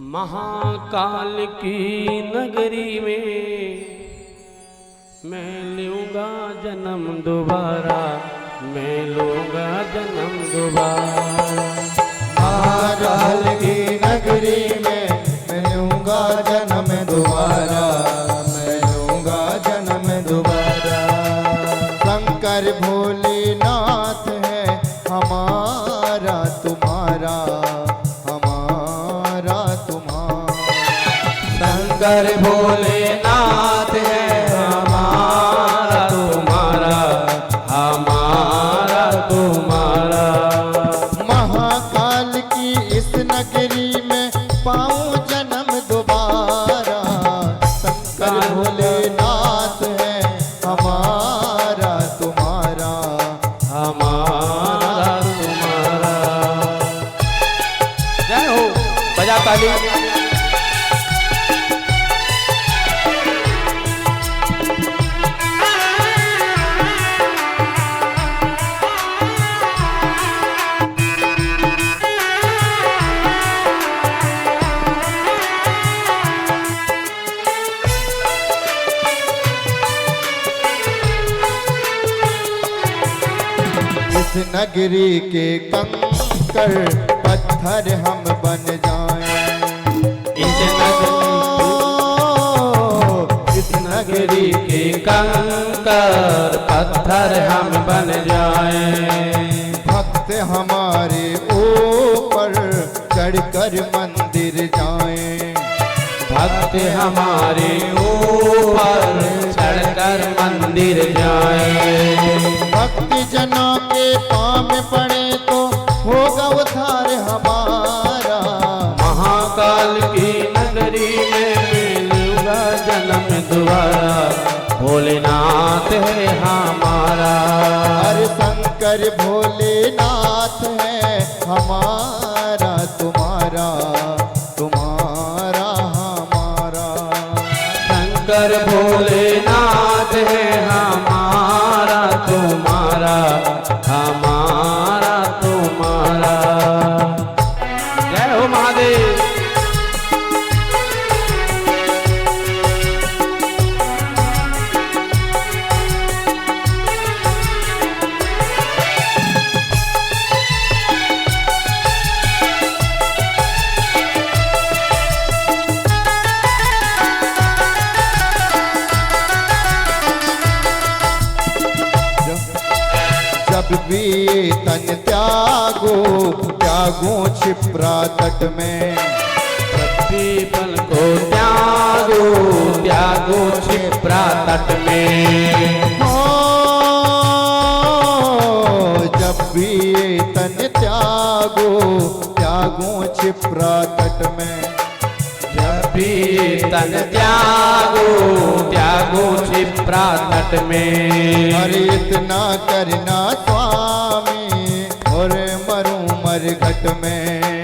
महाकाल की नगरी में मैं लूँगा जन्म दोबारा, मैं लूँगा जन्म दोबारा। महाकाल की नगरी में मैं लूँगा जन्म दोबारा, मैं लूँगा जन्म दोबारा। शंकर भोलेनाथ है हमारा तुम्हारा, हमारा तुम्हारा। शंकर भोलेनाथ है हमारा तुम्हारा, हमारा तुम्हारा। महाकाल की इस नगरी में पाऊं जन्म दोबारा। शंकर भोलेनाथ है हमारा तुम्हारा, हमारा तुम्हारा। जय हो, बजा ताली। इस नगरी के कंकड़ पत्थर हम बन जाएं। इस नगरी के कंकर पत्थर हम बन जाएं। भक्त हमारे ऊपर चढ़कर मंदिर जाएं। भक्त हमारे ऊपर चढ़कर मंदिर जाएं। भक्ति जनों के पाँव में पड़े तो होगा उद्धार हमारा। महाकाल की नगरी में मिलूंगा जन्म दोबारा, भोलेनाथ है हमारा। हर शंकर भोलेनाथ है हमारा तुम्हारा, तुम्हारा हमारा। शंकर भोलेनाथ है हमारा तुम्हारा, हमारा तुम्हारा। जय हो महादेव। जब भी तन त्यागो त्यागो क्षिप्रा तट में। पीपल को त्यागो त्यागो क्षिप्रा तट में। हो जब भी तन त्यागो त्यागो क्षिप्रा तट में। जब भी तन त्यागो त्यागो क्षिप्रा तट में। अरे इतना करना स्वामी और मरूं मरघट में।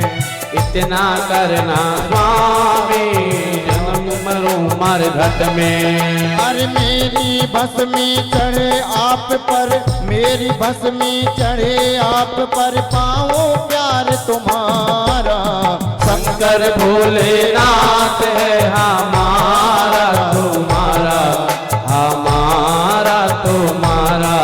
इतना करना स्वामी जन्म मरूं मरघट में। अरे मेरी भस्मी चढ़े आप पर, मेरी भस्मी चढ़े आप पर, पाओ प्यार तुम्हारा। शंकर भोलेनाथ है हमारा तुम्हारा, हमारा तुम्हारा।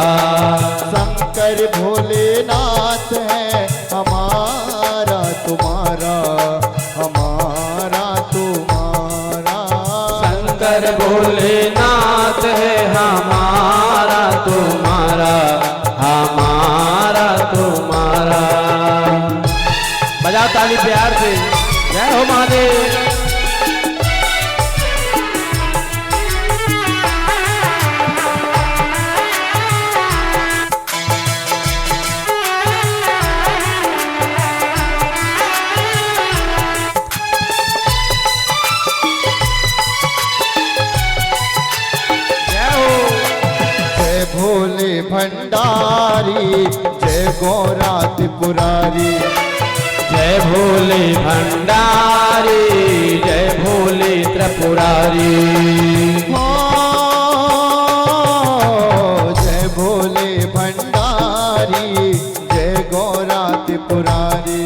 शंकर भोलेनाथ है हमारा तुम्हारा, हमारा तुम्हारा। शंकर भोलेनाथ है हमारा तुम्हारा, हमारा तुम्हारा। बजा ताली प्यार से। जय हो महादेव। जय भोले भंडारी, जय गौरा त्रिपुरारी। जय भोले भंडारी, जय भोले त्रिपुरारी। हो जय भोले भंडारी, जय गौरा त्रिपुरारी।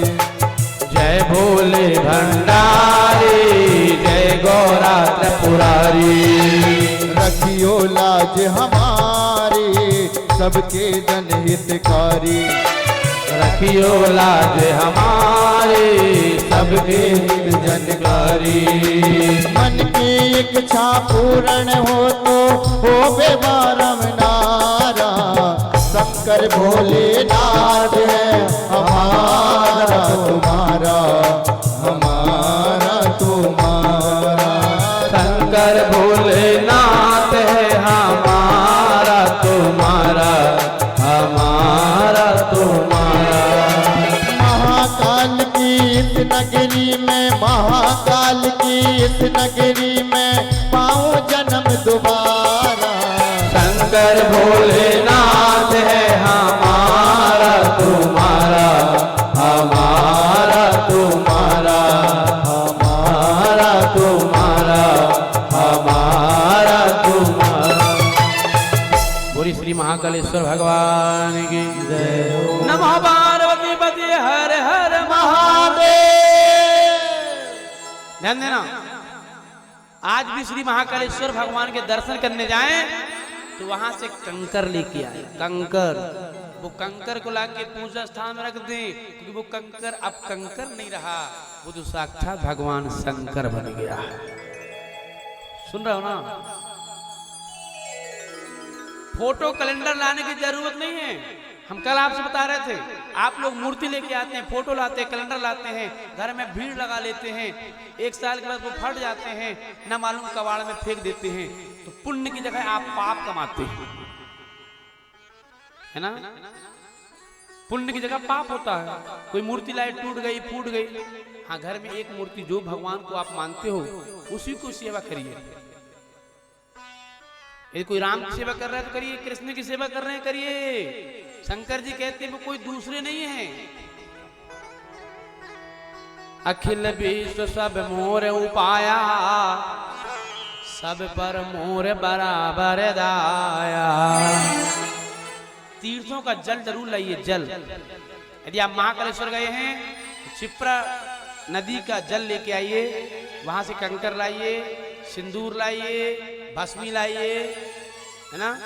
जय भोले भंडारी, गौरा त्रिपुरारी। रखियो लाज हमारी सबके जनहितकारी। रखियो लाज हमारे सबके जनकारी। मन की इच्छा पूर्ण हो तो होवे बारमनारा। शंकर भोलेनाथ है हमारा तुम्हारा, हमारा तुम्हारा। शंकर भोलेनाथ है हमारा तुम्हारा, हमारा तुम्हारा। महाकाल की इस नगरी में, महाकाल की इस नगरी में पाऊं जन्म दोबारा। शंकर भोलेनाथ है हमारा तुम्हारा, हमारा तुम्हारा, हमारा तुम्हारा, हमारा तुम्हारा। बोली श्री महाकालेश्वर भगवान की जय। नमः पार्वती पति हर हर महादेव। ध्यान देना, आज भी श्री महाकालेश्वर भगवान के दर्शन करने जाएं तो वहां से कंकर लेके आए। कंकर, वो कंकर को लाके पूजा स्थान में रख दें, क्योंकि वो कंकर अब कंकर नहीं रहा, वो तो साक्षात भगवान शंकर बन गया। सुन रहे हो ना? फोटो कैलेंडर लाने की जरूरत नहीं है। हम कल आपसे बता रहे थे, आप लोग मूर्ति लेके आते हैं, फोटो लाते हैं, कैलेंडर लाते हैं, घर में भीड़ लगा लेते हैं, एक साल के बाद वो फट जाते हैं, न मालूम कबाड़ में फेंक देते हैं, तो पुण्य की जगह आप पाप कमाते हैं, है ना? पुण्य की जगह पाप होता है। कोई मूर्ति लाए, टूट गई, फूट गई, हाँ घर में एक मूर्ति जो भगवान को आप मानते हो उसी को सेवा करिए। यदि कोई राम की सेवा कर रहा है तो करिए, कृष्ण की सेवा कर रहे हैं करिए। शंकर जी कहते हैं वो कोई दूसरे नहीं है। अखिल विश्व सब मोर उपाया, सब पर मोर बराबर दाया। तीर्थों का जल जरूर लाइए, जल। यदि आप महाकालेश्वर गए हैं तो क्षिप्रा नदी का जल लेके आइए, वहां से कंकर लाइए, सिंदूर लाइए, भस्मी लाइए, है ना?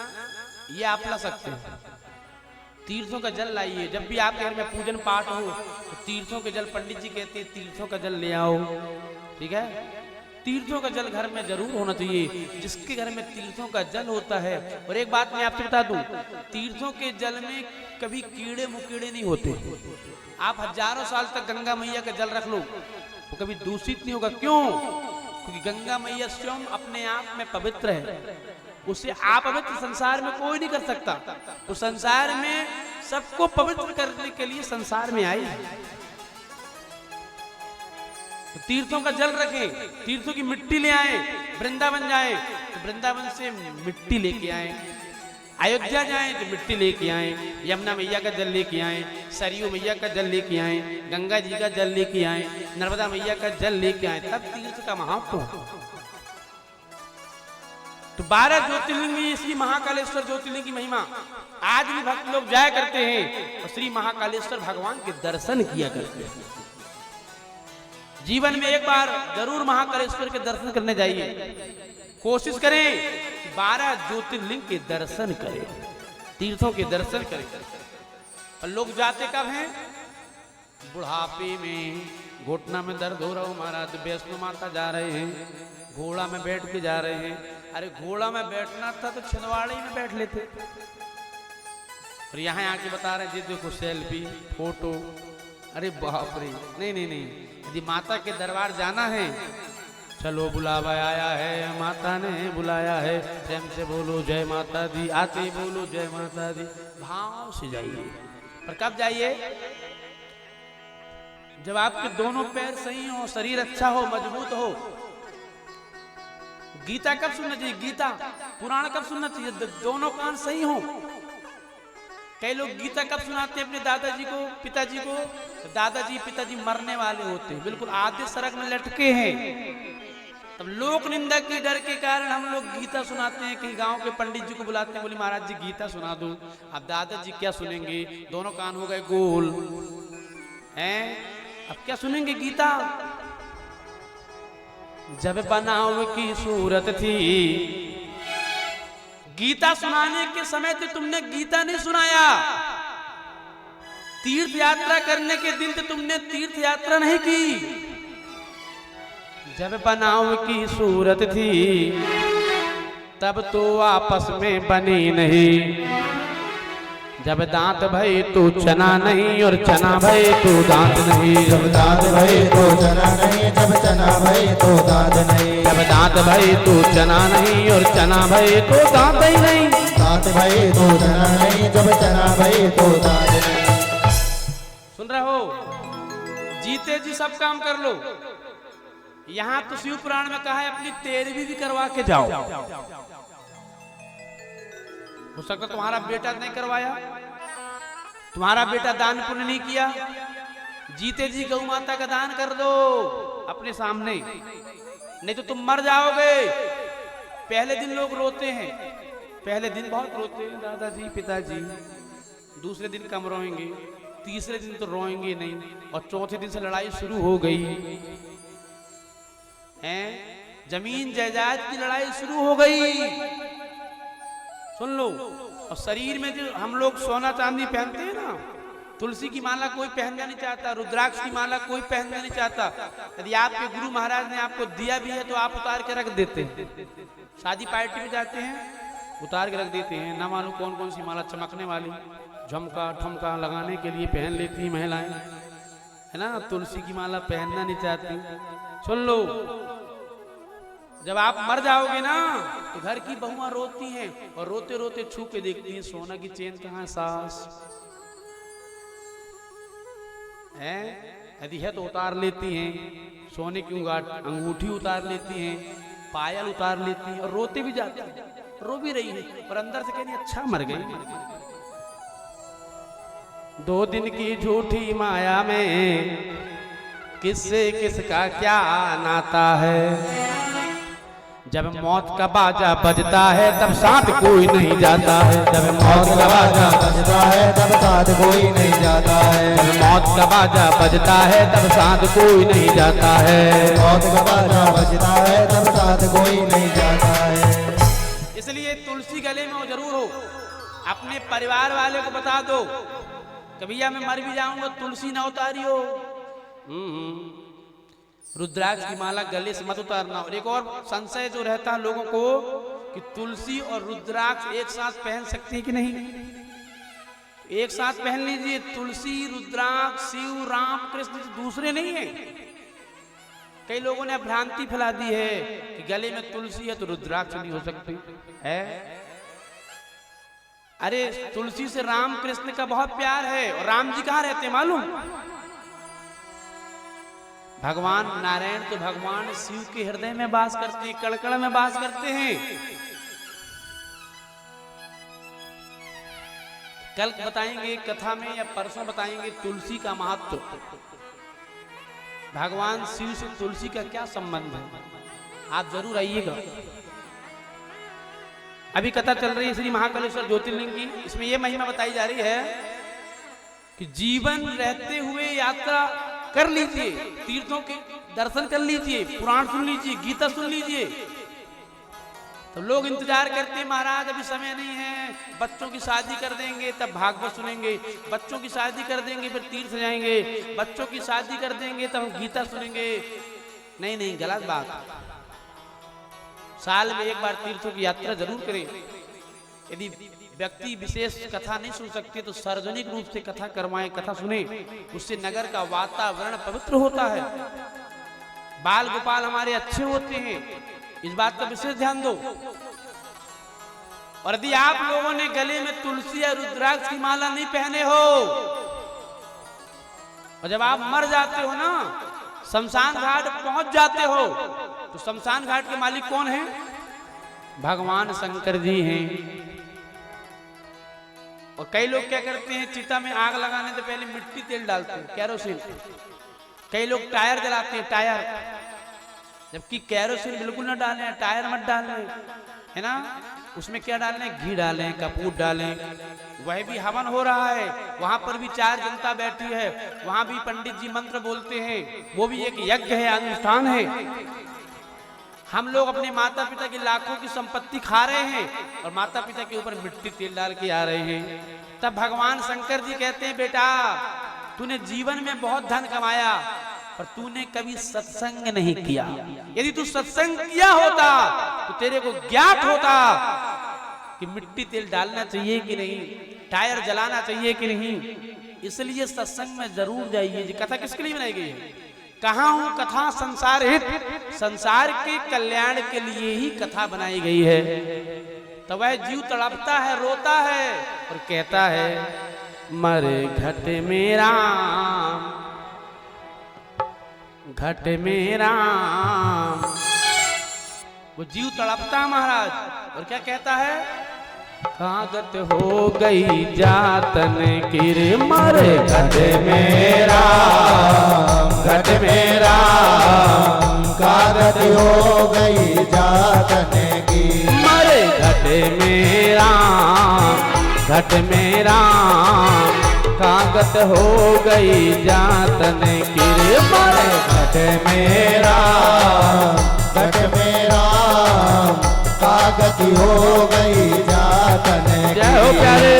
ये आप ला सकते हैं। तीर्थों का जल लाइए। जब भी आपके घर में पूजन पाठ हो तो तीर्थों के जल, पंडित जी कहते हैं तीर्थों का जल ले आओ, ठीक है? तीर्थों का जल घर में जरूर होना चाहिए। जिसके घर में तीर्थों का जल होता है, और एक बात मैं आपसे बता दूं, तीर्थों के जल में कभी कीड़े मुकीड़े नहीं होते। आप हजारों साल तक गंगा मैया का जल रख लो, वो कभी दूषित नहीं होगा। क्यों? क्योंकि गंगा मैया स्वयं अपने आप में पवित्र है, उसे आप पवित्र संसार में कोई नहीं कर सकता। तो संसार में सबको पवित्र करने के लिए संसार में आई। तो तीर्थों का जल रखें, तीर्थों की मिट्टी ले आए, वृंदावन जाएं तो वृंदावन से मिट्टी लेके आए, अयोध्या जाएं तो मिट्टी लेके आए, यमुना मैया का जल लेके आए, सरयू मैया का जल लेके आए, गंगा जी का जल लेके आए, नर्मदा मैया का जल लेके आए, तब तीर्थ का महत्व। तो 12 ज्योतिर्लिंग में श्री महाकालेश्वर ज्योतिर्लिंग की महिमा आज भी भक्त लोग जाया करते हैं और श्री महाकालेश्वर भगवान के दर्शन किया करते हैं। जीवन में एक बार जरूर महाकालेश्वर के दर्शन करने जाइए। कोशिश करें 12 ज्योतिर्लिंग के दर्शन करें, तीर्थों के दर्शन करें। और लोग जाते कब हैं? बुढ़ापे में, घुटना में दर्द हो रहा हो, महाराज वैष्णो माता जा रहे हैं, घोड़ा में बैठ के जा रहे हैं। अरे घोड़ा में बैठना था तो छिंदवाड़े में बैठ लेते। और यहाँ आके बता रहे जी देखो सेल्फी फोटो। अरे बाप रे, नहीं नहीं नहीं, यदि माता के दरबार जाना है, चलो बुलावा आया है, माता ने बुलाया है, प्रेम से बोलो जय माता दी, आते बोलो जय माता दी, भाव से जाइए। पर कब जाइए? जब आपके दोनों पैर सही हो, शरीर अच्छा हो, मजबूत हो। गीता कब सुनना चाहिए? गीता पुराण कब सुनना चाहिए? दोनों कान सही हो। कई लोग गीता कब सुनाते हैं अपने दादाजी को, पिताजी को? दादाजी पिताजी मरने वाले होते हैं, बिल्कुल आधे सड़क में लटके हैं। तब लोक निंदा के डर के कारण हम लोग गीता सुनाते हैं। कहीं गांव के पंडित जी को बुलाते हैं, बोले महाराज जी गीता सुना दो। अब दादाजी क्या सुनेंगे? दोनों कान हो गए गोल हैं, अब क्या सुनेंगे गीता? जब बनाव की सूरत थी। गीता सुनाने के समय तो तुमने गीता नहीं सुनाया, तीर्थ यात्रा करने के दिन तो तुमने तीर्थ यात्रा नहीं की। जब बनाव की सूरत थी तब तो आपस में बनी नहीं। जब दांत भई तो चना नहीं और चना भई तो दांत नहीं। जब दांत भई तो चना नहीं, जब चना भई तो दांत नहीं। जब दांत भई तो चना नहीं और चना भई तो दांत ही नहीं। दांत भई तो चना नहीं, जब चना भई तो दांत नहीं। सुन रहे हो? जीते जी सब काम कर लो। यहाँ तो शिव पुराण में कहा है अपनी तेरहवीं भी करवा के जाओ। हो सकता तुम्हारा बेटा नहीं करवाया, तुम्हारा बेटा दान पुण्य नहीं किया, जीते जी गौ माता का दान कर दो अपने सामने, नहीं तो तुम मर जाओगे। पहले दिन लोग रोते हैं, पहले दिन बहुत रोते हैं दादाजी पिताजी, दूसरे दिन कम रोएंगे, तीसरे दिन तो रोएंगे नहीं, और चौथे दिन से लड़ाई शुरू हो गई है। जमीन जायदाद की लड़ाई शुरू हो गई। सुन लो। और शरीर में जो हम लोग सोना चांदी पहनते हैं ना, तुलसी की माला कोई पहनना नहीं चाहता, रुद्राक्ष की माला कोई पहनना नहीं चाहता। यदि आपके गुरु महाराज ने आपको दिया भी है तो आप उतार के रख देते हैं। शादी पार्टी में जाते हैं उतार के रख देते हैं, ना मालूम कौन कौन सी माला चमकने वाली झुमका ठुमका लगाने के लिए पहन लेती महिलाएं, है ना। तुलसी की माला पहनना नहीं चाहती। सुन लो, जब आप मर जाओगे ना तो घर की बहुआं रोती हैं और रोते रोते छू के देखती हैं सोना की चेन कहाँ है सास है। यदि है तो उतार लेती हैं, सोने की अंगूठी उतार लेती हैं, पायल उतार लेती हैं और रोते भी जाती हैं, रो भी रही है और अंदर से कहनी अच्छा मर गई। 2 दिन की झूठी माया में किससे किसका क्या नाता है। जब मौत का बाजा बजता है तब साथ कोई नहीं जाता है। जब मौत का बाजा बजता है तब साथ कोई नहीं जाता है। जब मौत का बाजा बजता है तब साथ कोई नहीं जाता है। मौत का बाजा बजता है तब साथ कोई नहीं जाता है। इसलिए तुलसी गले में जरूर हो। अपने परिवार वाले को बता दो कि भैया मैं मर भी जाऊंगा तुलसी ना उतारियो। रुद्राक्ष की माला गले से मत उतारना। और एक और संशय जो रहता है लोगों को कि तुलसी और रुद्राक्ष एक साथ पहन सकते हैं कि नहीं। एक साथ पहन लीजिए। तुलसी रुद्राक्ष शिव राम कृष्ण दूसरे नहीं है। कई लोगों ने भ्रांति फैला दी है कि गले में तुलसी है तो रुद्राक्ष नहीं हो सकती है। अरे तुलसी से राम कृष्ण का बहुत प्यार है। और राम जी कहाँ रहते हैं मालूम? भगवान नारायण तो भगवान शिव के हृदय में वास करते हैं, कड़कड़ में वास करते हैं। कल बताएंगे कथा में या परसों बताएंगे तुलसी का महत्व। भगवान शिव से तुलसी का क्या संबंध है, आप जरूर आइएगा। अभी कथा चल रही है श्री महाकालेश्वर ज्योतिर्लिंग की। इसमें यह महिमा बताई जा रही है कि जीवन रहते हुए यात्रा कर लीजिए, तीर्थों के दर्शन कर लीजिए, पुराण सुन लीजिए, गीता सुन लीजिए। तो लोग इंतजार करते हैं महाराज अभी समय नहीं है, बच्चों की शादी कर देंगे तब भागवत सुनेंगे, बच्चों की शादी कर देंगे फिर तीर्थ जाएंगे, बच्चों की शादी कर देंगे तब हम गीता सुनेंगे। नहीं नहीं, गलत बात। साल में एक बार तीर्थों की यात्रा जरूर करें। यदि व्यक्ति विशेष कथा नहीं सुन सकते तो सार्वजनिक रूप से कथा करवाएं, कथा सुने। उससे नगर का वातावरण पवित्र होता है, बाल गोपाल हमारे अच्छे होते हैं। इस बात का विशेष ध्यान दो। और यदि आप लोगों ने गले में तुलसी या रुद्राक्ष की माला नहीं पहने हो और जब आप मर जाते हो ना, शमशान घाट पहुंच जाते हो, तो शमशान घाट के मालिक कौन है? भगवान शंकर जी हैं। और कई लोग क्या करते हैं, चिता में आग लगाने से पहले मिट्टी तेल डालते हैं, कैरोसिन। कई लोग टायर जलाते हैं, टायर, जबकि कैरोसिन बिल्कुल ना डालें, टायर मत डालें, है ना। उसमें क्या डालें? घी डालें, कपूर डालें। वह भी हवन हो रहा है, वहां पर भी 4 जनता बैठी है, वहां भी पंडित जी मंत्र बोलते हैं, वो भी एक यज्ञ है, अनुष्ठान है। हम लोग अपने माता पिता की लाखों की संपत्ति खा रहे हैं और माता पिता के ऊपर मिट्टी तेल डाल के आ रहे हैं। तब भगवान शंकर जी कहते हैं, बेटा तूने जीवन में बहुत धन कमाया पर तूने कभी सत्संग नहीं किया। यदि तू सत्संग किया होता तो तेरे को ज्ञात होता कि मिट्टी तेल डालना चाहिए कि नहीं, टायर जलाना चाहिए कि नहीं। इसलिए सत्संग में जरूर जाइए। जी कथा किसके लिए बनाई गई है? कहा हूं कथा संसार हित, संसार के कल्याण के लिए ही कथा बनाई गई है। तो वह जीव तड़पता है, रोता है और कहता है, मरे घट में राम, घट में राम। वो जीव तड़पता महाराज और क्या कहता है, कागत हो गई जातन की रे, मरे घट में राम, घट में राम। कागत हो गई जातन की, मरे घट में राम, घट में राम। कागत हो गई जातन की रे, मरे घट में राम, घट में राम। कागत हो गई जातन की। जय हो प्यारे।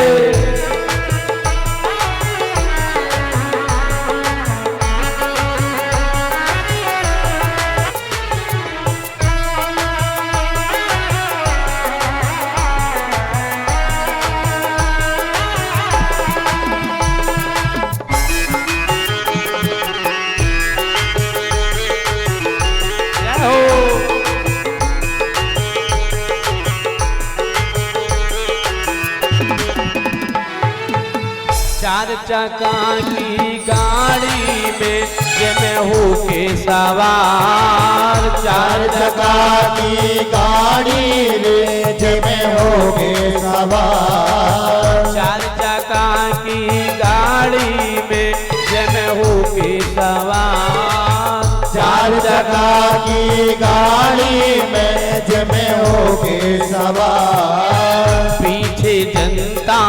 चार चक्का की गाड़ी में जे मैं हूँ के सवार, चार चक्का की गाड़ी में जे मैं होगे सवार। चार चक्का की गाड़ी में जे मैं हूँ के सवार। चार चक्का की गाड़ी में जे मैं होगे सवार। पीछे जनता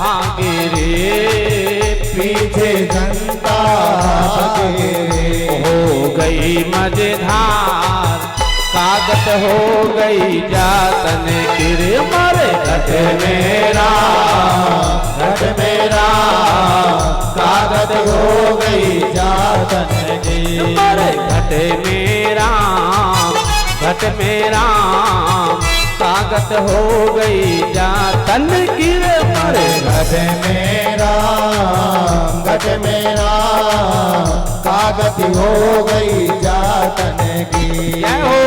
भागे रे, पीछे जनता भागे रे। हो गई मजेदार, कागत हो गई जातन की रे, मरे घट में राम, घट में राम। कागत हो गई जातन की, मरे घट में राम, घट में राम। कागत हो गई जातन की रे, मरे घट में राम, घट में राम। कागत हो गई जातन की। जय हो।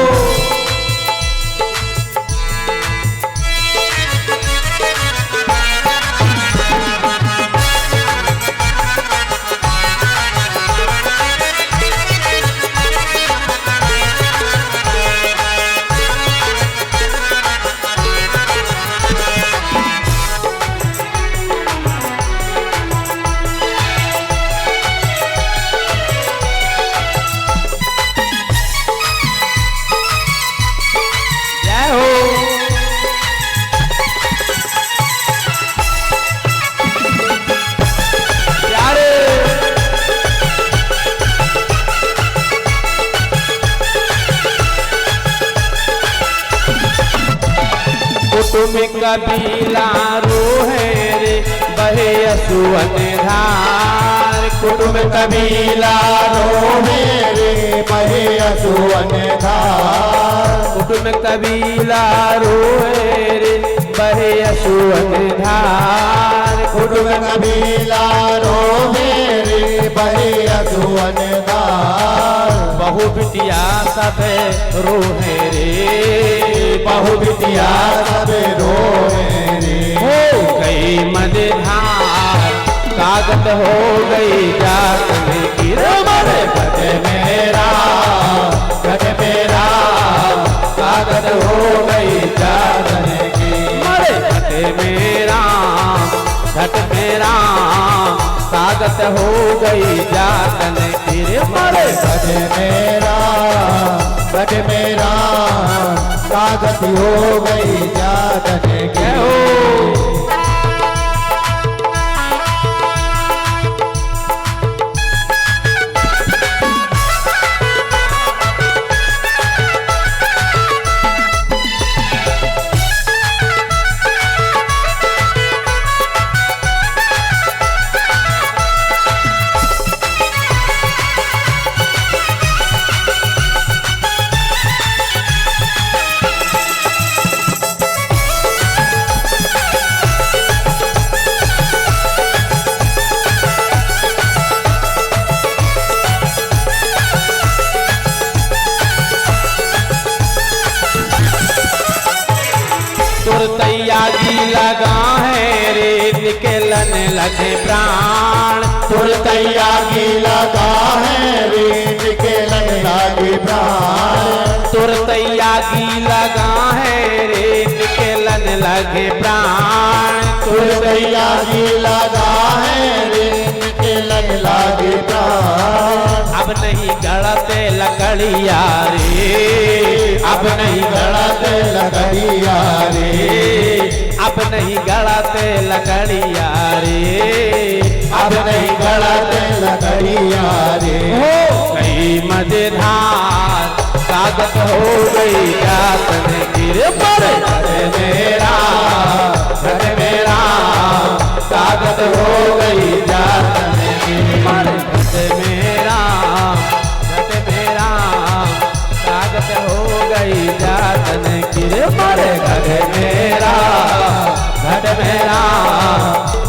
तुम कबीला रोहे रे, बहे असुवन धार। कुटुम कबीला रोहे रे, बहे असुवन धार। कुटुम कबीला रोहे रे, बहे असुवन धार। कुटुम कबीला रोहे रे, बहे असुवन धार। बहु बिटिया सब रोहे रे, बहु बिटिया सब रोहे रे। हो गई मजेदार, कागत हो गई जातन की रे, मरे घट में राम, घट में राम। कागत हो गई जातन की, मरे घट में राम, घट में राम। कागत हो गई जातन की रे, मरे घट में राम, घट में राम। कागत हो गई जातन की। निकलने लगे प्राण। तुरतैया की लगा है रे निकलने लगे प्राण। तुरतैया की लगा है रे निकलने लगे प्राण। तुरतैया की लगा है रे निकलने लगे प्राण। अब नहीं गड़ते लकड़िया रे, अब नहीं गड़ते लकड़िया रे, अब नहीं गड़ते लकड़िया रे, अब नहीं गड़ते लकड़िया रे। हो गई मजेदार सादत हो गई जातन गिर पर घट मेरा, घट मेरा सादत हो गई जातन गिर पर घट मेरा, घट मेरा सादत हो गई जातन गिर पर घट मेरा, घट मेरा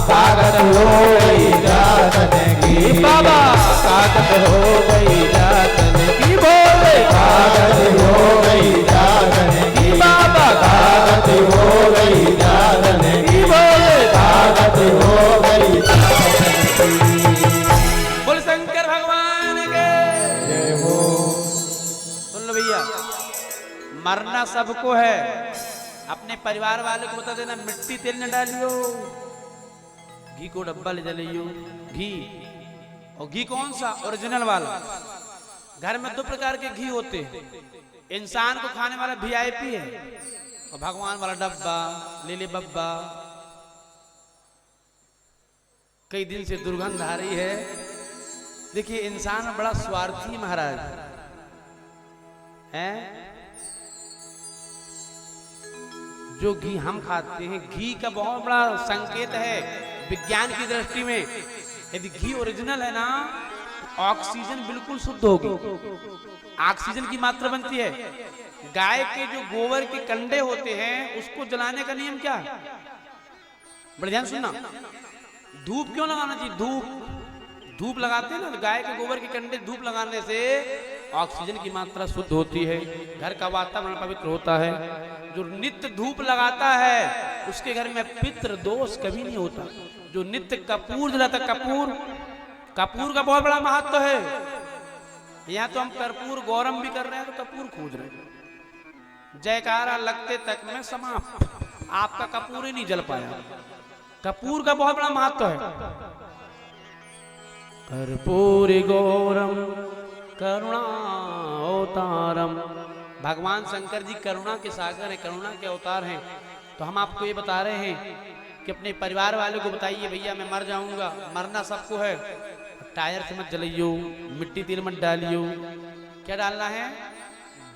सादत हो गई जातन की। बाबा सादत हो गई जातन की, बोले सादत हो गई जातन की। बाबा सादत हो गई जातन की, बोले सादत हो गई जातन की। बोल शंकर भगवान के जय हो। सुन लो भैया, मरना सबको है। अपने परिवार वाले को बता देना मिट्टी तेल न डालियो, घी को डब्बा ले चलियो, घी। और घी कौन सा? ओरिजिनल वाला। घर में 2 प्रकार के घी होते हैं, इंसान को खाने वाला VIP है और भगवान वाला डब्बा ले ले बब्बा। कई दिन से दुर्गंध आ रही है। देखिए इंसान बड़ा स्वार्थी महाराज है। जो घी हम खाते हैं, घी का बहुत बड़ा संकेत है विज्ञान की दृष्टि में। यदि घी ओरिजिनल है ना, ऑक्सीजन बिल्कुल शुद्ध होगी, ऑक्सीजन की मात्रा बनती है। गाय के जो गोबर के कंडे होते हैं उसको जलाने का नियम क्या है? बड़े ध्यान सुनना। धूप क्यों लगाना चाहिए? धूप लगाते हैं ना, गाय के गोबर के कंडे धूप लगाने से ऑक्सीजन की मात्रा शुद्ध होती है, घर का वातावरण पवित्र होता है। जो नित्य धूप लगाता है उसके घर में पितृ दोष कभी नहीं होता। जो नित्य कपूर जलाता, कपूर का बहुत बड़ा महत्व है। यहाँ तो हम कर्पूर गौरम भी कर रहे हैं तो कपूर खोज रहे हैं। जयकारा लगते तक में समाप्त, आपका कपूर ही नहीं जल पाया। कपूर का बहुत बड़ा महत्व है। कर्पूर गौरम करुणा अवतारम। भगवान शंकर जी करुणा के सागर हैं, करुणा के अवतार हैं। तो हम आपको ये बता रहे हैं कि अपने परिवार वालों को बताइए, भैया मैं मर जाऊंगा, मरना सबको है। टायर से मत जलाइयो, मिट्टी तेल मत डालियो। क्या डालना है?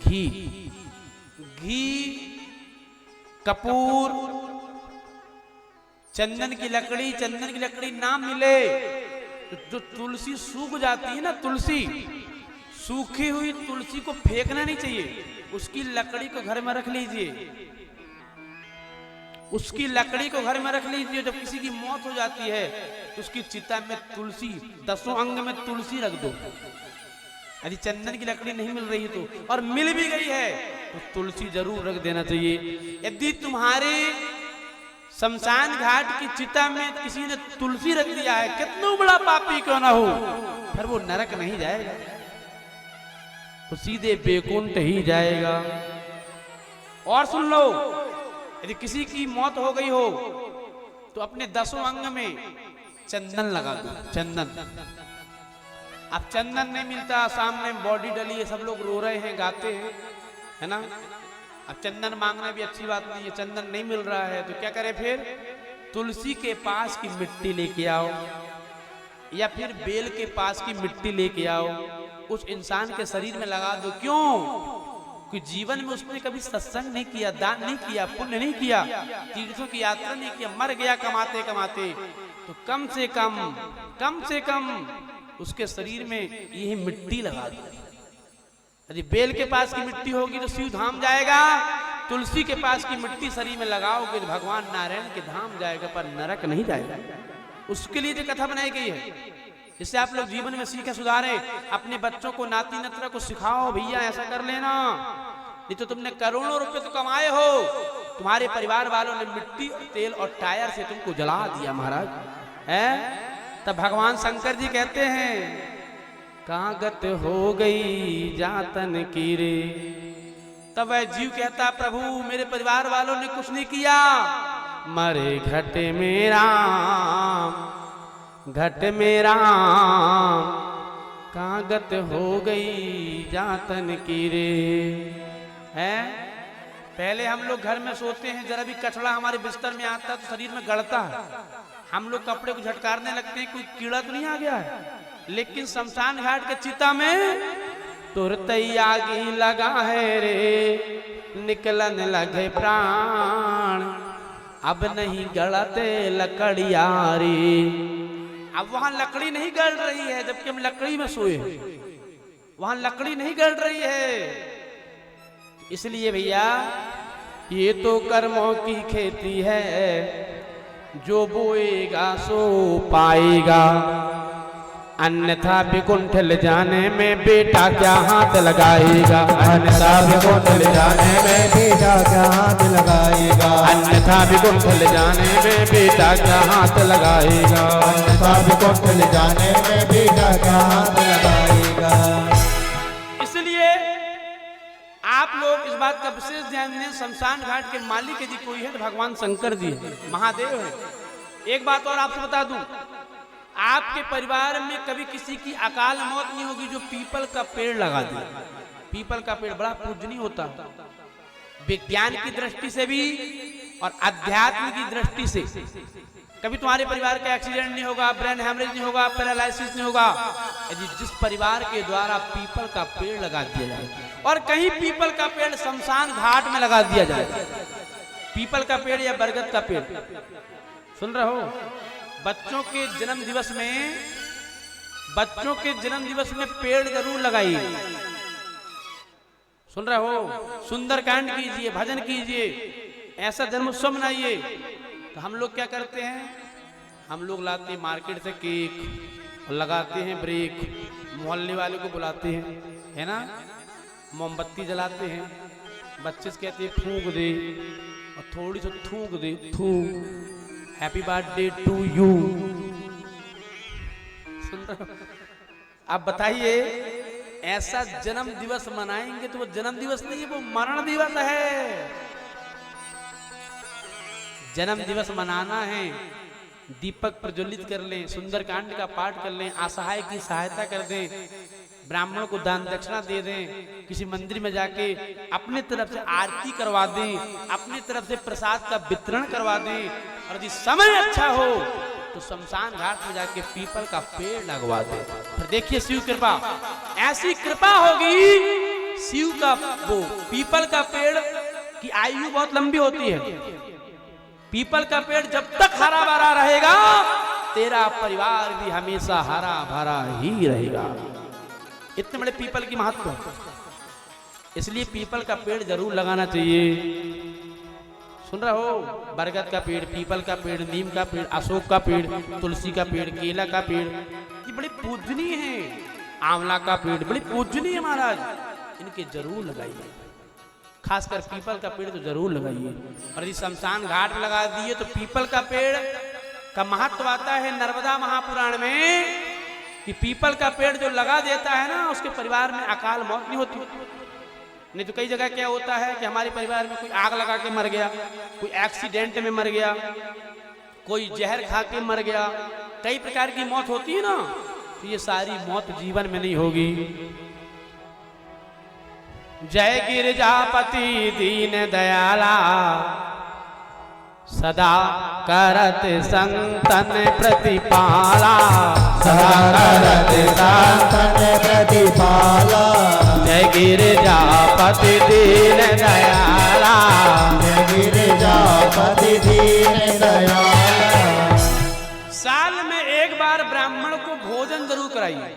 घी, कपूर, चंदन की लकड़ी। चंदन की लकड़ी ना मिले तो जो तुलसी सूख जाती है ना, तुलसी सूखी हुई तुलसी को फेंकना नहीं चाहिए, उसकी लकड़ी को घर में रख लीजिए। उसकी लकड़ी को घर में रख लीजिए। जब किसी की मौत हो जाती है तो उसकी चिता में तुलसी, 10 अंग में तुलसी रख दो। यदि चंदन की लकड़ी नहीं मिल रही तो, और मिल भी गई है तो तुलसी जरूर रख देना चाहिए। यदि तुम्हारे शमशान घाट की चिता में किसी ने तुलसी रख दिया है, कितना बड़ा पापी क्यों ना हो, फिर वो नरक नहीं जाएगा, तो सीधे बेकुंठ ही जाएगा। और सुन लो, यदि किसी की मौत हो गई हो तो अपने 10 अंग में चंदन लगा दो। चंदन, अब चंदन नहीं मिलता, सामने बॉडी डली है, सब लोग रो रहे हैं, गाते हैं, है ना। अब चंदन मांगना भी अच्छी बात नहीं है, चंदन नहीं मिल रहा है तो क्या करें फिर? तुलसी के पास की मिट्टी लेके आओ, या फिर बेल के पास की मिट्टी लेके आओ, उस इंसान के शरीर में लगा दो। क्यों? कि जीवन में उसने कभी सत्संग नहीं किया, दान नहीं किया, पुण्य नहीं किया, तीर्थों की यात्रा नहीं किया, मर गया कमाते कमाते। तो कम से कम उसके शरीर में यही मिट्टी लगा दो। यदि बेल के पास की मिट्टी होगी तो शिव धाम जाएगा, तुलसी के पास की मिट्टी शरीर में लगाओगे तो भगवान नारायण के धाम जाएगा, पर नरक नहीं जाएगा। उसके लिए जो कथा बनाई गई है, इससे आप लोग जीवन में सीखे सुधारे। अपने बच्चों को, नाती नतरा को सिखाओ, भैया ऐसा कर लेना, नहीं तो तुमने करोड़ों रुपए तो कमाए हो, तुम्हारे परिवार वालों ने मिट्टी, तेल और टायर से तुमको जला दिया महाराज। है। तब भगवान शंकर जी कहते हैं कहाँ गत हो गई जातन की रे। तब वह जीव कहता प्रभु मेरे परिवार वालों ने कुछ नहीं किया, मरे घट मेरा कहाँ गत हो गई जातन की रे। है पहले हम लोग घर में सोते हैं, जरा भी कचड़ा हमारे बिस्तर में आता तो शरीर में गड़ता है, हम लोग कपड़े को झटकारने लगते हैं, कोई कीड़ा तो नहीं आ गया है। लेकिन शमशान घाट के चिता में तुरतई आगी लगा है रे, निकलन लगे प्राण, अब नहीं गड़ते लकड़ियारी। अब वहां लकड़ी नहीं गड़ रही है, जबकि हम लकड़ी में सोए, वहां लकड़ी नहीं गड़ रही है। इसलिए भैया ये तो कर्मों की खेती है, जो बोएगा सो पाएगा, अन्यथा विकुंठल जाने में बेटा क्या हाथ लगाएगा। अन्यथा विकुंठल जाने में बेटा क्या हाथ लगाएगा। अन्यथा विकुंठल जाने में बेटा क्या हाथ लगाएगा। अन्यथा विकुंठल जाने में बेटा क्या हाथ लगाएगा। इसलिए आप लोग इस बात का विशेष ध्यान दें, शमशान घाट के मालिक यदि कोई है तो भगवान शंकर जी है, महादेव है। एक बात और आपसे बता दूं, आपके परिवार में कभी किसी की अकाल मौत नहीं होगी जो पीपल का पेड़ लगा दे। पीपल का पेड़ बड़ा पूजनीय होता है, विज्ञान की दृष्टि से भी और अध्यात्म की दृष्टि से। कभी तुम्हारे परिवार का एक्सीडेंट नहीं होगा, ब्रेन हैमरेज नहीं होगा, पैरालिसिस नहीं होगा, यदि जिस परिवार के द्वारा पीपल का पेड़ लगा दिया जाए, और कहीं पीपल का पेड़ शमशान घाट में लगा दिया जाए। पीपल का पेड़ या बरगद का पेड़, सुन रहे हो, बच्चों के जन्म दिवस में पेड़ जरूर लगाइए। सुन रहे हो, सुंदरकांड कीजिए, भजन कीजिए, ऐसा जन्मोत्सव मनाइए। तो हम लोग क्या करते हैं, हम लोग लाते हैं मार्केट से केक और लगाते हैं ब्रेक, मोहल्ले वाले को बुलाते हैं, है ना, मोमबत्ती जलाते हैं, बच्चे से कहते हैं फूंक दे और थोड़ी सी थूक दे, थूक हैप्पी बर्थडे टू यू। सुन रहे हो? आप बताइए ऐसा जन्म दिवस मनाएंगे तो वो जन्म दिवस नहीं है, वो मरण दिवस है। जन्म दिवस मनाना है, दीपक प्रज्वलित कर लें, सुंदरकांड का पाठ कर लें, असहाय की सहायता कर दें, ब्राह्मणों को दान दक्षिणा दे दें, किसी मंदिर में जाके अपनी तरफ से आरती करवा दें, अपनी तरफ से प्रसाद का वितरण करवा दें, और यदि समय अच्छा हो तो शमशान घाट में जाके पीपल का पेड़ लगवा दें। फिर देखिए शिव कृपा, ऐसी कृपा होगी शिव का, वो पीपल का पेड़ की आयु बहुत लंबी होती है। पीपल का पेड़ जब तक हरा भरा रहेगा, तेरा परिवार भी हमेशा हरा भरा ही रहेगा। इतने बड़े पीपल की महत्व, इसलिए पीपल का पेड़ जरूर लगाना चाहिए। सुन रहे हो, बरगद का पेड़, पीपल का पेड़, नीम का पेड़, अशोक का पेड़, तुलसी का पेड़, केला का पेड़, ये बड़े पूजनीय हैं। आंवला का पेड़ बड़े पूजनीय है महाराज, इनके जरूर लगाइए, खासकर पीपल का पेड़ तो जरूर लगाइए। और यदि शमशान घाट में लगा दिए तो पीपल का पेड़ का महत्व आता है नर्मदा महापुराण में, कि पीपल का पेड़ जो लगा देता है ना, उसके परिवार में अकाल मौत नहीं होती। नहीं तो कई जगह क्या होता है कि हमारे परिवार में कोई आग लगा के मर गया, कोई एक्सीडेंट में मर गया, कोई जहर खा के मर गया, कई प्रकार की मौत होती है ना, तो ये सारी मौत जीवन में नहीं होगी। जय गिरिजापति दीन दयाला, सदा करत संतन प्रतिपाला, सदा करत संतन प्रतिपाला। जय गिरिजापति दीन दयाला, जय गिरिजापति दीन दयाला। साल में एक बार ब्राह्मण को भोजन जरूर कराइए,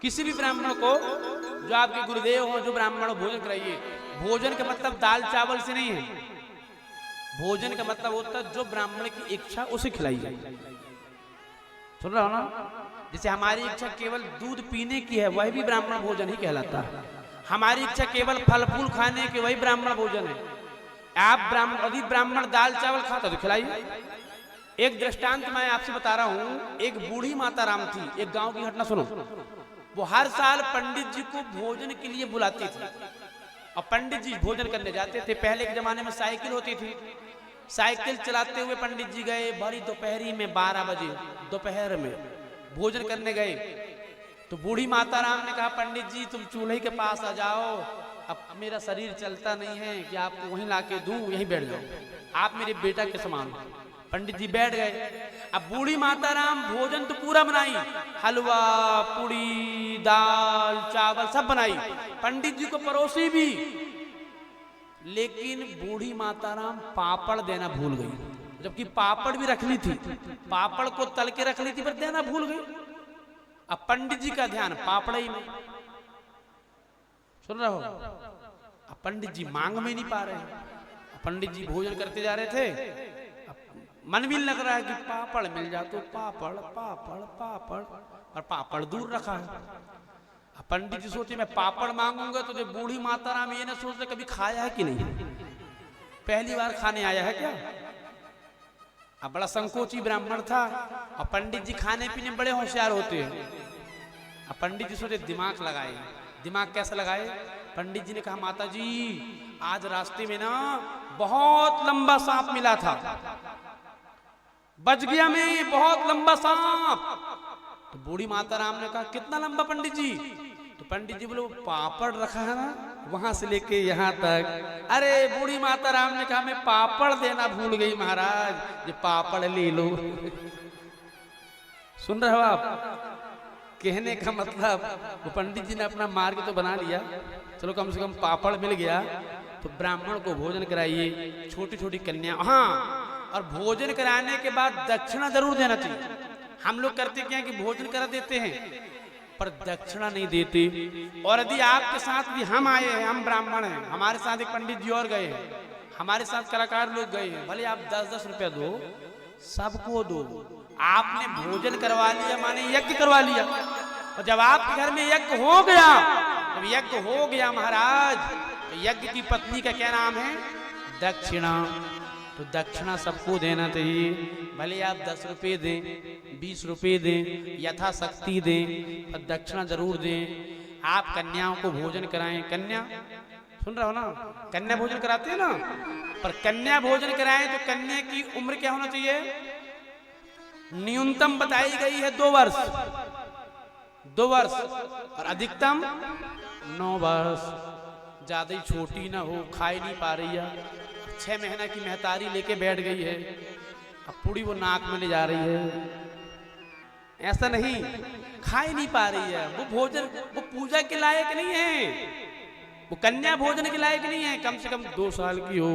किसी भी ब्राह्मण को, जो आपके गुरुदेव हो, जो ब्राह्मण भोजन कराइए। भोजन का मतलब दाल चावल से नहीं है, भोजन का मतलब होता है जो ब्राह्मण की इच्छा उसे खिलाइए। सुन रहे हो ना, जैसे हमारी इच्छा केवल दूध पीने की है, वही भी ब्राह्मण भोजन ही कहलाता है। हमारी इच्छा केवल फल फूल खाने की, वही ब्राह्मण भोजन है। आप ब्राह्मण, यदि ब्राह्मण दाल चावल खाता तो खिलाइए, एक दृष्टांत मैं आपसे बता रहा हूं। एक बूढ़ी माता राम थी, एक गांव की घटना सुनो। वो हर साल पंडित जी को भोजन के लिए बुलाती थी और पंडित जी भोजन करने जाते थे। पहले के जमाने में साइकिल होती थी, साइकिल चलाते हुए पंडित जी गए। बड़ी दोपहरी में 12 बजे दोपहर में भोजन करने गए तो बूढ़ी माता राम ने कहा, पंडित जी तुम चूल्हे के पास आ जाओ, अब मेरा शरीर चलता नहीं है कि आपको वहीं लाके दूं, यहीं बैठ जाओ, आप मेरे बेटा के समान हो। पंडित जी बैठ गए। अब बूढ़ी माता राम भोजन तो पूरा बनाई, हलवा पूड़ी दाल चावल सब बनाई, पंडित जी को परोसी भी, लेकिन बूढ़ी माता राम पापड़ देना भूल गई। जबकि पापड़ भी रख ली थी, पापड़ को तल के रख ली थी, पर देना भूल गई। अब पंडित जी का ध्यान पापड़ ही में, सुन रहे हो? अब पंडित जी मांग में नहीं पा रहे हैं। पंडित जी भोजन करते जा रहे थे, मन भी लग रहा है कि पापड़ मिल जाए तो पापड़ पापड़ पापड़, और पापड़ दूर रखा है। अब पंडित जी सोचे मैं पापड़ मांगूंगा तो जो बूढ़ी माता राम ये ना सोचते कभी खाया है कि नहीं, पहली बार खाने आया है क्या। अब बड़ा संकोची ब्राह्मण था और पंडित जी खाने पीने बड़े होशियार होते हैं। अब पंडित जी सोचे दिमाग लगाए। दिमाग कैसे लगाए? पंडित जी ने कहा, माता जी आज रास्ते में ना बहुत लंबा सांप मिला था, बच गया मैं, बहुत लंबा सांप। तो बूढ़ी माता राम ने कहा, कितना लंबा पंडित जी? तो पंडित जी बोले, पापड़ रखा है ना वहां से लेके यहाँ तक। अरे बूढ़ी माता राम ने कहा, मैं पापड़ देना भूल गई महाराज, ये पापड़ ले लो। सुन रहे हो आप? कहने का मतलब वो पंडित जी ने अपना मार्ग तो बना लिया, चलो कम से कम पापड़ मिल गया। तो ब्राह्मण को भोजन कराइए, छोटी छोटी कन्या, हाँ, और भोजन कराने के बाद दक्षिणा जरूर देना चाहिए। हम लोग करते क्या है कि भोजन करा देते हैं पर दक्षिणा नहीं देते। और यदि आपके साथ भी हम आए हैं, हम ब्राह्मण हैं, हमारे साथ एक पंडित जी और गए हैं, हमारे साथ कलाकार लोग गए हैं, भले आप 10-10 रुपया दो, सबको दो। आपने भोजन करवा लिया माने यज्ञ करवा लिया, और जब आपके घर में यज्ञ हो गया, जब यज्ञ हो गया महाराज, तो यज्ञ की पत्नी का क्या नाम है? दक्षिणा। तो दक्षिणा सबको देना चाहिए, भले आप 10 रुपये दें, 20 रुपये दें, यथाशक्ति दें, पर दक्षिणा जरूर दें। आप कन्याओं को भोजन कराएं। कन्या, सुन रहे हो ना? कन्या भोजन कराते हैं ना, पर कन्या भोजन कराएं तो कन्या की उम्र क्या होना चाहिए? न्यूनतम बताई गई है 2 वर्ष, 2 वर्ष, और अधिकतम 9 वर्ष। ज्यादा ही छोटी ना हो, खा ही नहीं पा रही है, 6 महीना की महतारी लेके बैठ गई है, अब पूरी वो नाक में ले जा रही है, ऐसा नहीं, खा ही नहीं पा रही है। वो भोजन, वो पूजा के लायक नहीं है, वो कन्या भोजन के लायक नहीं है। कम से कम 2 साल की हो,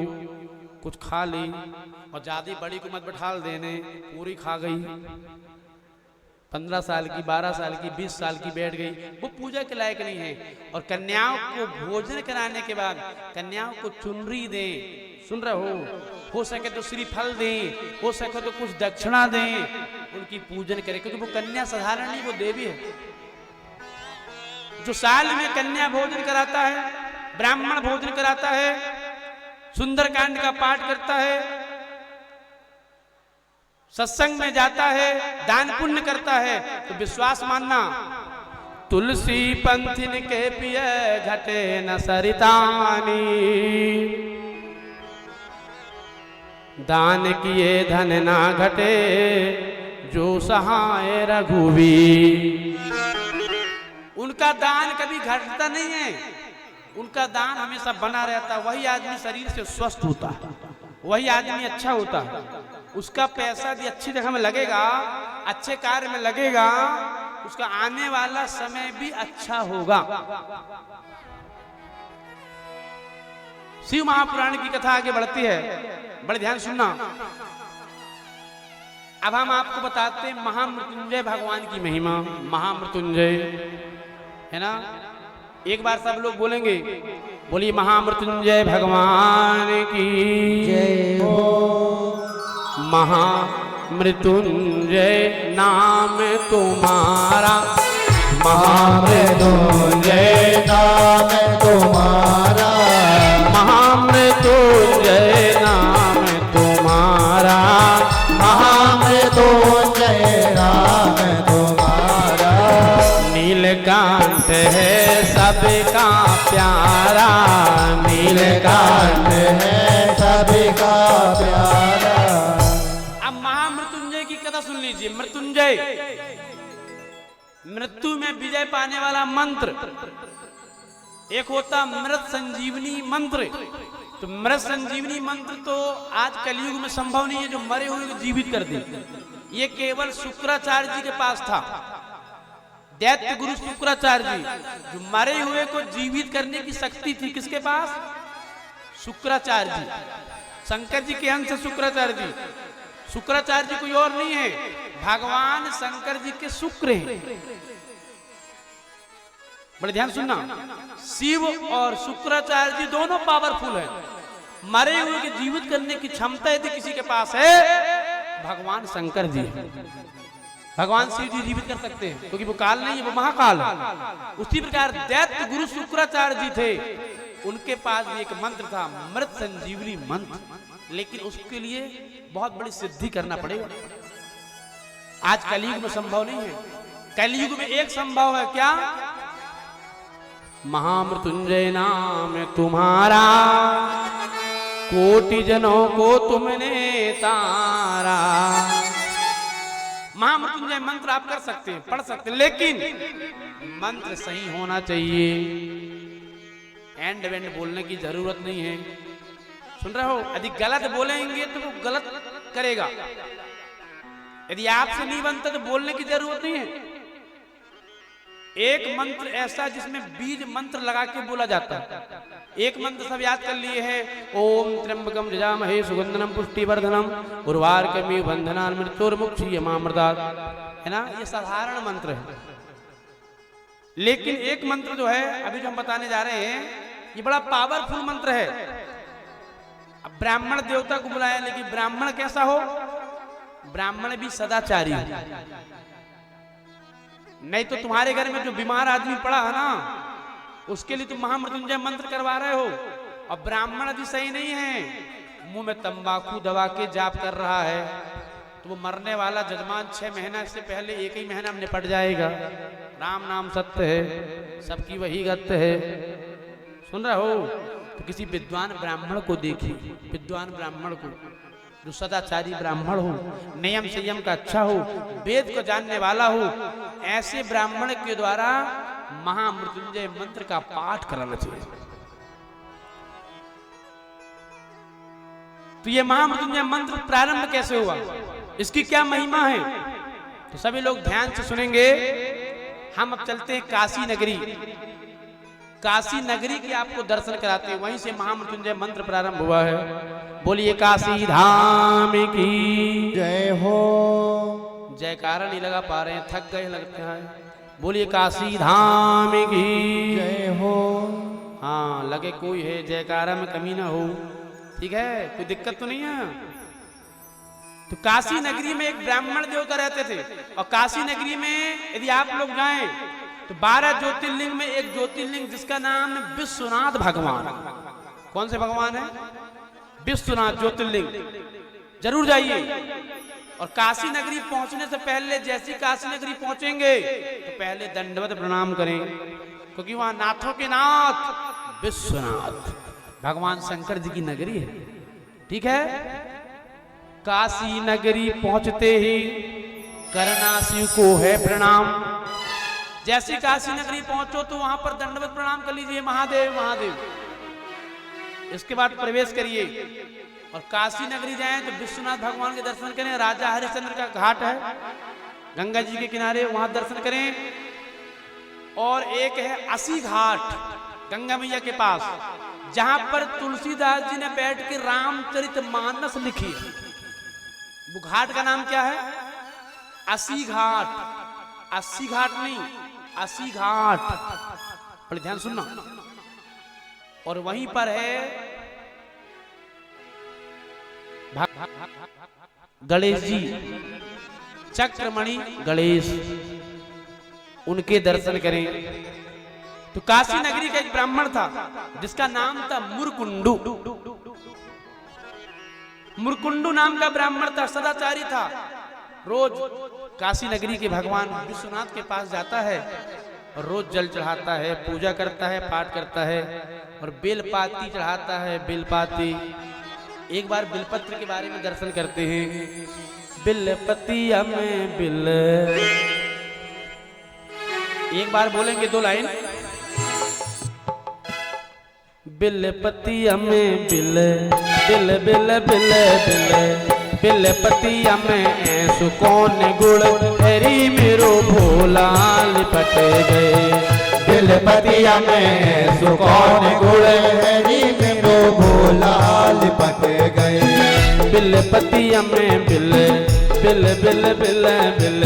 कुछ खा ली, और ज्यादा बड़ी को मत बैठाल देने, पूरी खा गई। 15 साल की, 12 साल की, 20 साल की बैठ गई, वो पूजा के लायक नहीं है। और कन्याओं को भोजन कराने के बाद कन्याओं को चुनरी दें, सुन रहे हो सके तो श्रीफल दें, हो सके तो कुछ दक्षिणा दें, उनकी पूजन करें, क्योंकि वो कन्या साधारण नहीं, वो देवी है। जो साल में कन्या भोजन कराता है, ब्राह्मण भोजन कराता है, सुंदरकांड का पाठ करता है, सत्संग में जाता है, दान पुण्य करता है, तो विश्वास मानना, तुलसी पंथिन के पिय घटे न सरितानी, दान किए धन ना घटे जो सहाय रघुवीर। उनका दान कभी घटता नहीं है, उनका दान हमेशा बना रहता है। वही आदमी शरीर से स्वस्थ होता है, वही आदमी अच्छा होता है। उसका पैसा भी अच्छी जगह में लगेगा, अच्छे कार्य में लगेगा, उसका आने वाला समय भी अच्छा होगा। शिव महापुराण की कथा आगे बढ़ती है, बड़े ध्यान सुनना। अब हम आपको बताते हैं महामृत्युंजय भगवान की महिमा। महामृत्युंजय है ना, एक बार सब लोग बोलेंगे, बोलिए महामृत्युंजय भगवान की जय हो। महामृत्युंजय नाम तुम्हारा, महामृत्युंजय नाम तुम्हारा, महामृत्युंजय नाम तुम्हारा, महामृत्युंजय विजय, मृत्यु में विजय पाने वाला मंत्र। एक होता मृत संजीवनी मंत्र। तो मृत संजीवनी मंत्र तो आज कलयुग में संभव नहीं है, जो मरे हुए को जीवित कर दे। ये केवल शुक्राचार्य जी के पास था। दैत्य गुरु शुक्राचार्य जी, जो मरे हुए को जीवित करने की शक्ति थी, किसके पास? शुक्राचार्य जी। शंकर जी के अंश शुक्राचार्य जी। शुक्राचार्य जी कोई और नहीं है, भगवान शंकर जी के शुक्र हैं। बड़े ध्यान सुनना, शिव और शुक्राचार्य जी दोनों पावरफुल हैं। मरे हुए के जीवित करने की क्षमता यदि किसी के पास है, भगवान शंकर जी। भगवान शिव जी जीवित कर सकते हैं, क्योंकि वो काल नहीं है, वो महाकाल है। उसी प्रकार दैत्य गुरु शुक्राचार्य जी थे, उनके पास भी एक मंत्र था, मृत संजीवनी मंत्र। लेकिन उसके लिए बहुत बड़ी सिद्धि करना पड़ेगा। आज कलयुग में संभव नहीं है। कलयुग में एक संभव है, क्या? महामृत्युंजय नाम तुम्हारा, कोटि जनों को तुमने तारा। महामृत्युंजय मंत्र आप कर सकते हैं, पढ़ सकते हैं, लेकिन मंत्र सही होना चाहिए। एंड वेंड बोलने की जरूरत नहीं है। सुन रहे हो? यदि गलत बोलेंगे तो वो गलत करेगा। यदि आपसे नहीं बनता तो बोलने की जरूरत नहीं है। एक मंत्र ऐसा जिसमें बीज मंत्र लगा के बोला जाता है। एक मंत्र सब याद कर लिए है, ओम त्र्यंबकम यजामहे सुगंधनम पुष्टिवर्धनम उर्वारुकमिव बंधनान् मृत्योर्मुक्षीयमामृतात्, है ना? ये साधारण मंत्र है। लेकिन एक मंत्र जो है अभी जो हम बताने जा रहे हैं, ये बड़ा पावरफुल मंत्र है। अब ब्राह्मण देवता को बुलाया, लेकिन ब्राह्मण कैसा हो? ब्राह्मण भी सदाचारी हो। नहीं तो तुम्हारे घर में जो बीमार आदमी पड़ा है ना, उसके लिए तुम महामृत्युंजय मंत्र करवा रहे हो। और ब्राह्मण भी सही नहीं है, मुंह में तंबाकू दबा के जाप कर रहा है, तो वो मरने वाला जजमान 6 महीना से पहले 1 ही महीना में निपट जाएगा। राम नाम सत्य है, सबकी वही गत्य है। सुन रहे हो? तो किसी विद्वान ब्राह्मण को देखिए, विद्वान ब्राह्मण को, जो सदाचारी ब्राह्मण हो, नियम संयम का अच्छा हो, वेद को जानने वाला हो, ऐसे ब्राह्मण के द्वारा महामृत्युंजय मंत्र का पाठ कराना चाहिए। तो ये महामृत्युंजय मंत्र प्रारंभ कैसे हुआ, इसकी क्या महिमा है, तो सभी लोग ध्यान से सुनेंगे। हम अब चलते हैं काशी नगरी। काशी नगरी के आपको दर्शन कराते हैं, वहीं से महामृत्युंजय मंत्र प्रारंभ हुआ है। बोलिए काशी धाम की जय हो। जयकारा नहीं लगा पा रहे हैं, थक गए लगते हैं। बोलिए काशी धाम की जय हो। हाँ, लगे कोई है, जयकारा में कमी ना हो, ठीक है? कोई दिक्कत तो नहीं है। तो काशी नगरी में एक ब्राह्मण देवता रहते थे, और काशी नगरी में यदि आप लोग जाएं तो 12 ज्योतिर्लिंग में एक ज्योतिर्लिंग जिसका नाम है विश्वनाथ भगवान। कौन से भगवान है? विश्वनाथ ज्योतिर्लिंग। जरूर जाइए। और काशी नगरी पहुंचने से पहले, जैसी काशी नगरी पहुंचेंगे तो पहले दंडवत प्रणाम करें, क्योंकि वहां नाथों के नाथ विश्वनाथ भगवान शंकर जी की नगरी है, ठीक है? काशी नगरी पहुंचते ही करना शिव को है प्रणाम। जैसे काशी नगरी पहुंचो तो वहां पर दंडवत प्रणाम कर लीजिए, महादेव महादेव। इसके बाद प्रवेश करिए और काशी नगरी जाएं तो विश्वनाथ भगवान के दर्शन करें। राजा हरिश्चंद्र का घाट है गंगा जी के किनारे, वहां दर्शन करें। और एक है असी घाट गंगा मैया के पास, जहां पर तुलसीदास जी ने बैठ के रामचरितमानस लिखी। वो घाट का नाम क्या है? असी घाट। 80 घाट नहीं, 80 घाट। बड़े ध्यान सुनना। और वहीं पर है गणेश जी, चक्रमणि गणेश, उनके दर्शन करें। तो काशी नगरी का एक ब्राह्मण था जिसका नाम था मुरकुंडू। मुरकुंडू नाम का ब्राह्मण था, सदाचारी था। रोज काशी नगरी के भगवान विश्वनाथ के पास जाता है और रोज जल चढ़ाता है, पूजा करता है, पाठ करता है और बेलपाती चढ़ाता है। बेलपाती, एक बार बेलपत्र के बारे में दर्शन करते हैं। बिल पतिया में बिल। एक बार बोलेंगे 2 लाइन। बिल पतिया में bill, bill bill bill bill, bill पतिया में ऐसु कौन गुड़ हरी मेरो भोला लिपट गए। बिल पतिया में सुकौन गुड़ हरी मेरो भोला लिपट गए। बिल पतिया में bill, bill bill bill bill,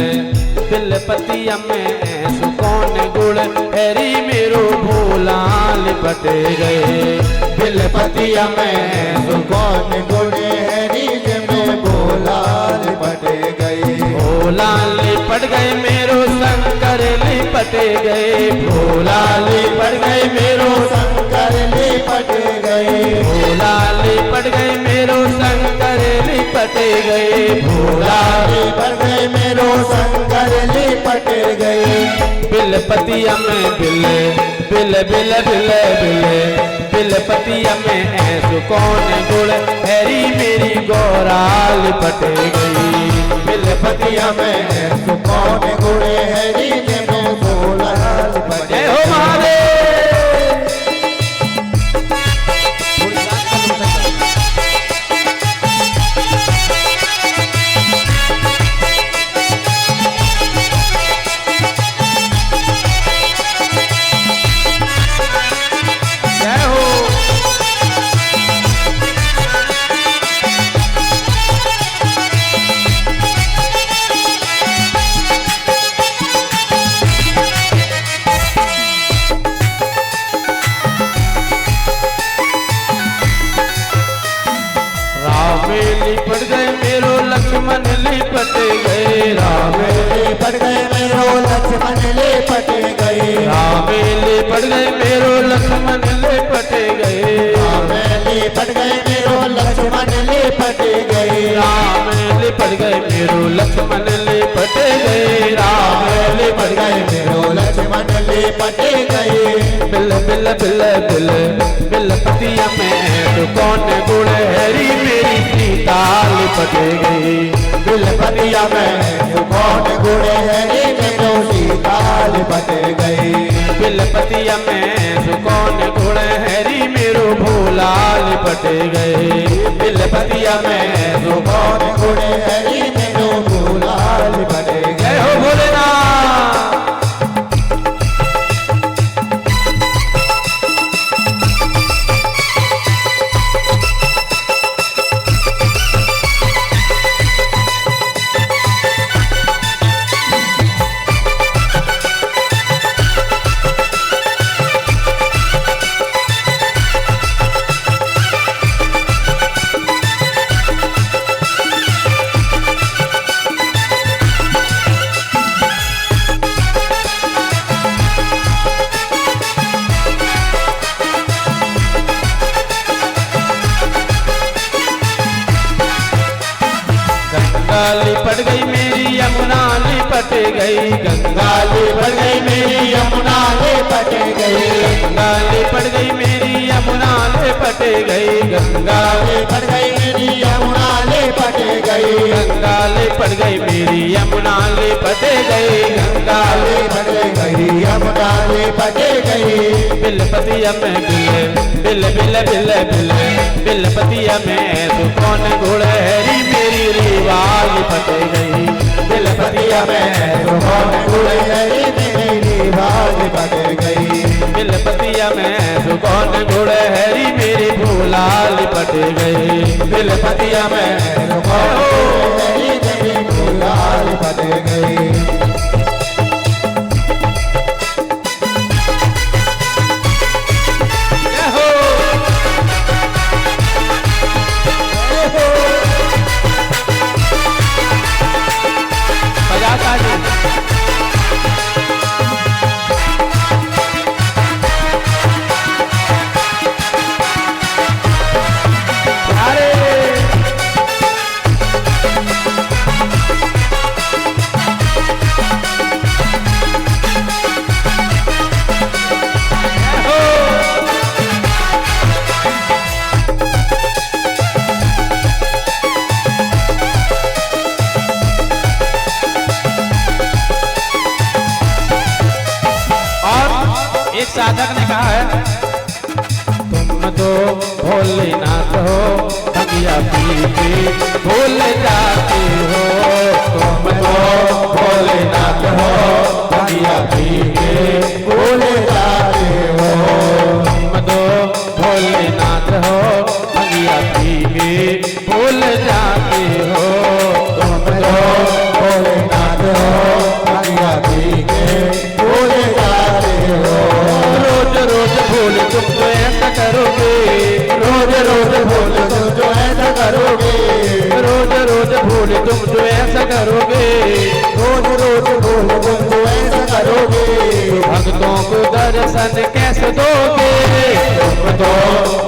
bill पतिया में ऐसु कौन गुड़ हरी मेरो भोला लिपट गए। बिल पतिया में सुकौन गुड़ हरी मेरो भोला लिपट गए। भोला लिपट गए मेरो शंकर लिपट गए। भोला लिपट गए मेरो शंकर लिपट गए। भोला लिपट गए मेरो शंकर लिपट गए। भोला लिपट गए मेरो शंकर लिपट गए। बिल पतिया में bill, bill bill bill bill, bill पतिया में ऐसु कौन गुड़ हरी मेरी गौरा लिपट गई। बिल पतिया में सुकौन गुड़ हरी मेरो भोला लिपट जय हो गए। महादेव। जय हो। राम लिपट गए मेरो लक्ष्मण लिपट गए। राम लिपट गए मेरो लक्ष्मण लिपट गए। राम लिपट गए मेरो लक्ष्मण लिपट गए। राम लिपट गए मेरो लक्ष्मण लिपट गए। राम लिपट गए मेरो लक्ष्मण लिपट गए। राम लिपट गए मेरो लक्ष्मण लिपट गए। Bill bill bill bill, bill पतिया में तो कौन गुड़ हरी मेरी सीता लिपट गई। बिल पतिया में सुकौन गुड़ हरी मेरो सीता लिपट गई। बिल पतिया में तो कौन गुड़ हरी मेरो भोला लिपट गए। बिल पतिया में सुकौन गुड़ हरी मेरो भोला लिपट जय गए। हो भोलेनाथ। गंगा लिपट गई मेरी यमुना लिपट गई। गंगा लिपट गई मेरी यमुना लिपट गई। गंगा लिपट गई मेरी यमुना लिपट गई। गंगा लिपट गई मेरी यमुना लिपट गई। गंगा लिपट गई मेरी यमुना लिपट गई। गंगा लिपट गई यमुना लिपट गई। बिल पतिया में bill, bill bill bill bill, bill पतिया में तो कौन गुड़ हरी मेरी रीवा लिपट गई। बिल पतिया में सुकौन गुड़ हरी मेरी रीवा लिपट गई। बिल पतिया में तो कौन गुड़ हरी मेरी भोला लिपट गई। बिल पतिया में सुकौन गुड़ हरी मेरी भोला लिपट गई। जय हो। बजाता जी। अरे भोलेनाथ हो भंगिया पी के भूल जाते हो। तुम तो भोलेनाथ हो भंगिया पी के भूल जाते हो। तुम तो भोलेनाथ हो भंगिया पी के भूल जाते हो। तुम तो भोलेनाथ हो भंगिया पी के भूल जाते हो। रोज रोज भूल तुम तो ऐसा करोगे, रोज रोज भूल तुम जो ऐसा करोगे, रोज रोज भूल तुम जो ऐसा करोगे, रोज रोज भूल तुम जो ऐसा करोगे। भक्तों को दर्शन कैसे दोगे? तुम तो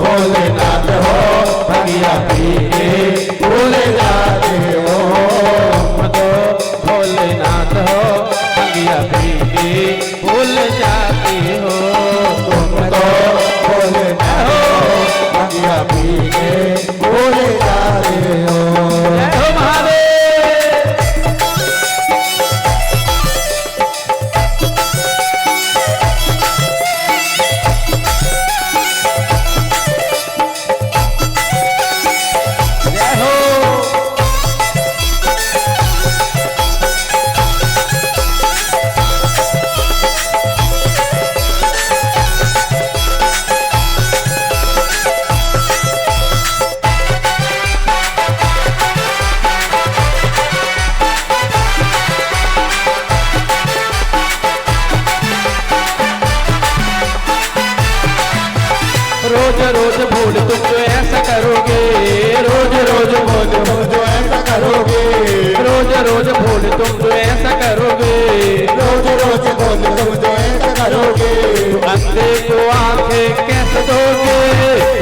भोलेनाथ हो भंगिया पी के भूल जाते हो। तुम तो भोलेनाथ हो भंगिया पी के भूल जाते हो। तुम तो भोलेनाथ हो भंगिया पी के भूल जाते हो। जय हो महादेव। जय हो। रोज रोज भूल तुम जो ऐसा करोगे, रोज रोज भूल तुम जो ऐसा करोगे, रोज रोज भूल तुम जो ऐसा करोगे, रोज रोज भूल तुम जो ऐसा करोगे। अंधे को आंखें कैसे दोगे?